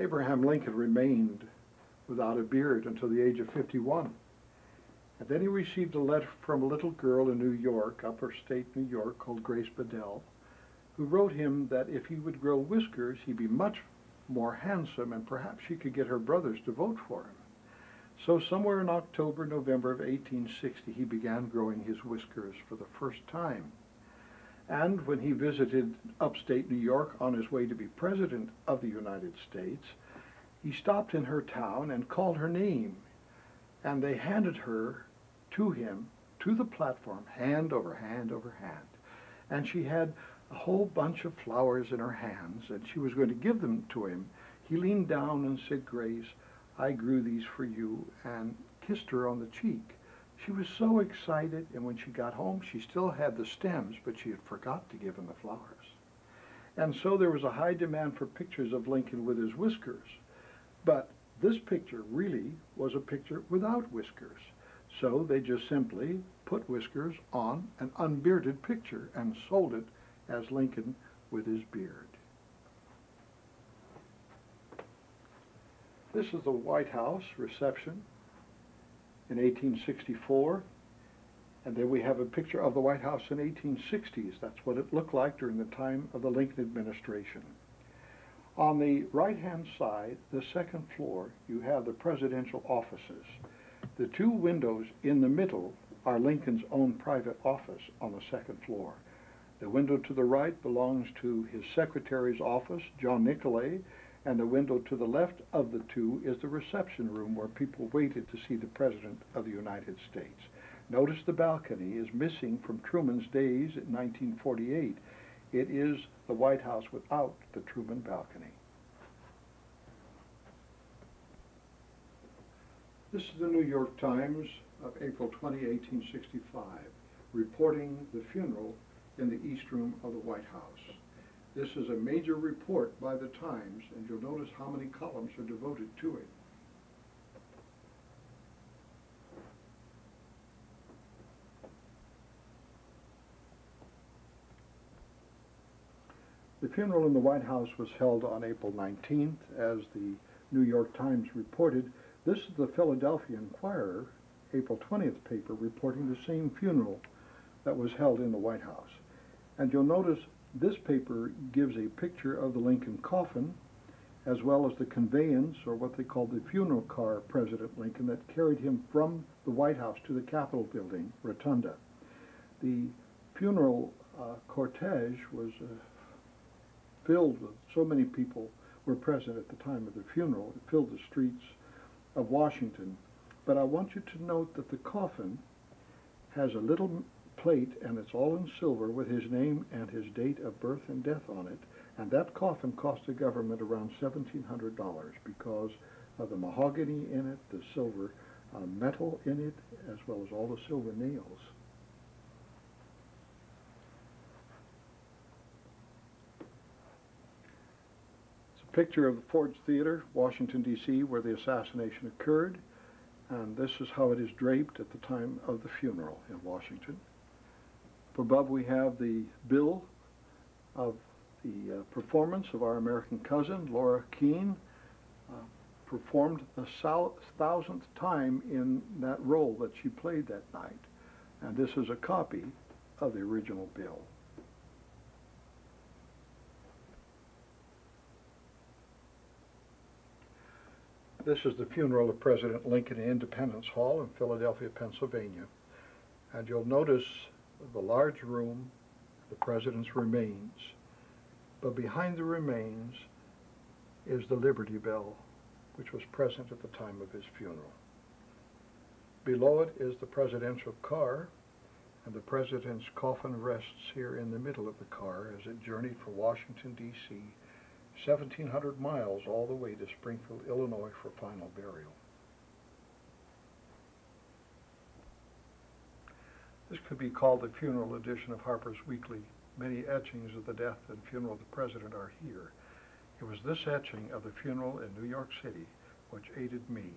Abraham Lincoln remained without a beard until the age of 51. And then he received a letter from a little girl in New York, upper state New York, called Grace Bedell, who wrote him that if he would grow whiskers, he'd be much more handsome, and perhaps she could get her brothers to vote for him. So somewhere in October, November of 1860, he began growing his whiskers for the first time. And when he visited upstate New York on his way to be President of the United States, he stopped in her town and called her name, and they handed her to him, to the platform, hand over hand over hand. And she had a whole bunch of flowers in her hands, and she was going to give them to him. He leaned down and said, "Grace, I grew these for you," and kissed her on the cheek. She was so excited, and when she got home, she still had the stems, but she had forgot to give him the flowers. And so there was a high demand for pictures of Lincoln with his whiskers. But this picture really was a picture without whiskers. So they just simply put whiskers on an unbearded picture and sold it as Lincoln with his beard. This is the White House reception in 1864. And then we have a picture of the White House in 1860s. That's what it looked like during the time of the Lincoln administration. On the right-hand side, the second floor, you have the presidential offices. The two windows in the middle are Lincoln's own private office on the second floor. The window to the right belongs to his secretary's office, John Nicolay, and the window to the left of the two is the reception room where people waited to see the President of the United States. Notice the balcony is missing from Truman's days in 1948. It is the White House without the Truman balcony. This is the New York Times of April 20, 1865, reporting the funeral in the East Room of the White House. This is a major report by the Times, and you'll notice how many columns are devoted to it. The funeral in the White House was held on April 19th, as the New York Times reported. This is the Philadelphia Inquirer, April 20th paper, reporting the same funeral that was held in the White House. And you'll notice this paper gives a picture of the Lincoln coffin, as well as the conveyance, or what they call the funeral car of President Lincoln, that carried him from the White House to the Capitol building, Rotunda. The funeral cortege was filled with so many people were present at the time of the funeral. It filled the streets of Washington. But I want you to note that the coffin has a little plate, and it's all in silver with his name and his date of birth and death on it. And that coffin cost the government around $1,700 because of the mahogany in it, the silver metal in it, as well as all the silver nails. It's a picture of the Ford's Theater, Washington, D.C., where the assassination occurred. And this is how it is draped at the time of the funeral in Washington. Up above we have the bill of the performance of our American cousin, Laura Keene, performed the 1,000th time in that role that she played that night. And this is a copy of the original bill. This is the funeral of President Lincoln in Independence Hall in Philadelphia, Pennsylvania. And you'll notice the large room, the president's remains. But behind the remains is the Liberty Bell, which was present at the time of his funeral. Below it is the presidential car, and the president's coffin rests here in the middle of the car as it journeyed from Washington, D.C., 1,700 miles all the way to Springfield, Illinois for final burial. This could be called the funeral edition of Harper's Weekly. Many etchings of the death and funeral of the president are here. It was this etching of the funeral in New York City which aided me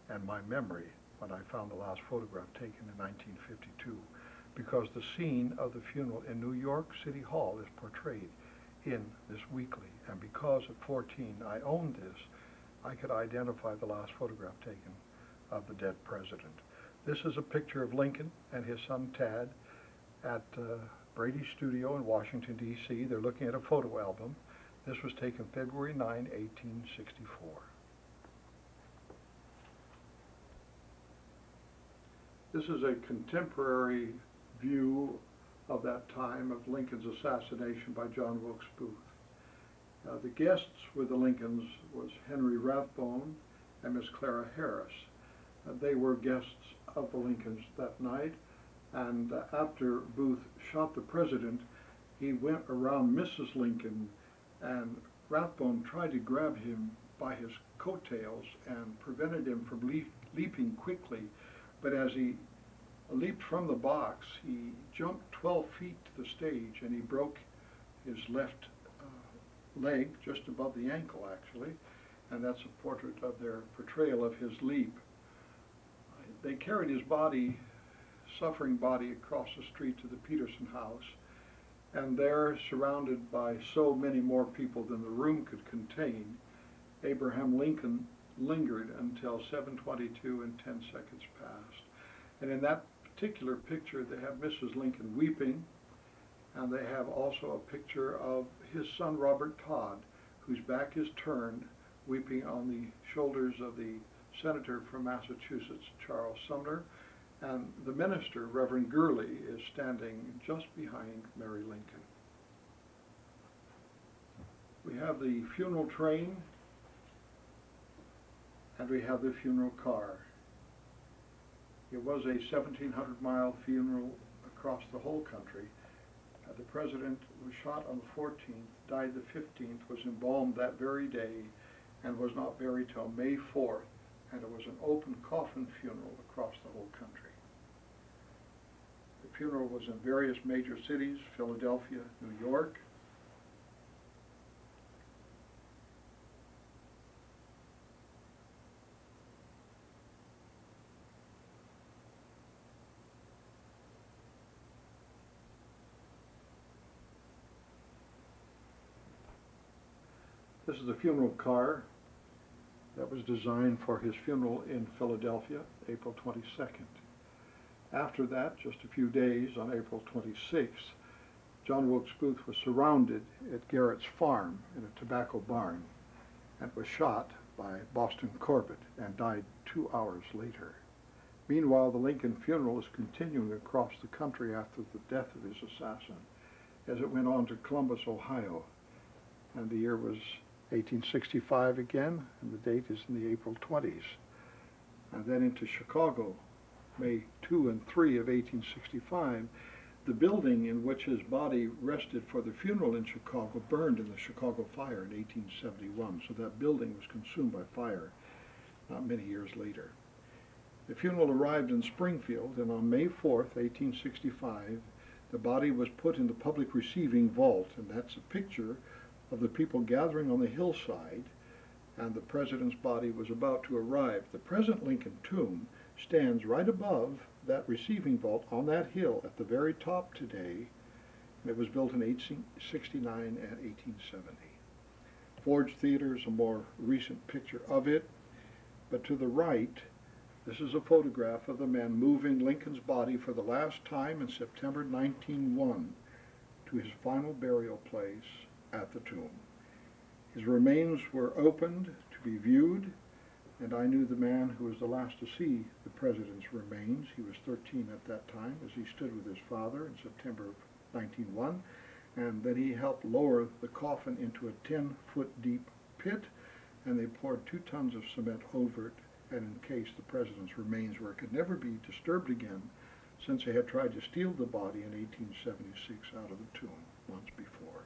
and my memory when I found the last photograph taken in 1952, because the scene of the funeral in New York City Hall is portrayed in this weekly. And because at 14 I owned this, I could identify the last photograph taken of the dead president. This is a picture of Lincoln and his son Tad at Brady's studio in Washington, D.C. They're looking at a photo album. This was taken February 9, 1864. This is a contemporary view of that time of Lincoln's assassination by John Wilkes Booth. The guests with the Lincolns was Henry Rathbone and Miss Clara Harris. They were guests of the Lincolns that night, and after Booth shot the president, he went around Mrs. Lincoln, and Rathbone tried to grab him by his coattails and prevented him from leaping quickly. But as he leaped from the box, he jumped 12 feet to the stage, and he broke his left leg, just above the ankle actually, and that's a portrait of their portrayal of his leap. They carried his body, suffering body, across the street to the Peterson house, and there, surrounded by so many more people than the room could contain, Abraham Lincoln lingered until 7:22 and 10 seconds passed. And in that particular picture, they have Mrs. Lincoln weeping, and they have also a picture of his son Robert Todd, whose back is turned, weeping on the shoulders of the senator from Massachusetts, Charles Sumner, and the minister, Reverend Gurley, is standing just behind Mary Lincoln. We have the funeral train, and we have the funeral car. It was a 1,700-mile funeral across the whole country. The president was shot on the 14th, died the 15th, was embalmed that very day, and was not buried till May 4th, and it was an open coffin funeral across the whole country. The funeral was in various major cities, Philadelphia, New York. This is the funeral car that was designed for his funeral in Philadelphia, April 22nd. After that, just a few days, on April 26th, John Wilkes Booth was surrounded at Garrett's farm in a tobacco barn and was shot by Boston Corbett and died 2 hours later. Meanwhile, the Lincoln funeral is continuing across the country after the death of his assassin, as it went on to Columbus, Ohio, and the year was 1865 again, and the date is in the April 20s. And then into Chicago, May 2 and 3 of 1865. The building in which his body rested for the funeral in Chicago burned in the Chicago fire in 1871, so that building was consumed by fire not many years later. The funeral arrived in Springfield, and on May 4th, 1865, the body was put in the public receiving vault, and that's a picture of the people gathering on the hillside, and the president's body was about to arrive. The present Lincoln tomb stands right above that receiving vault on that hill at the very top today. It was built in 1869 and 1870. Ford's Theater is a more recent picture of it, but to the right, this is a photograph of the men moving Lincoln's body for the last time in September 1901 to his final burial place at the tomb. His remains were opened to be viewed, and I knew the man who was the last to see the president's remains. He was 13 at that time as he stood with his father in September of 1901, and then he helped lower the coffin into a 10-foot deep pit, and they poured 2 tons of cement over it and encased the president's remains where it could never be disturbed again, since they had tried to steal the body in 1876 out of the tomb once before.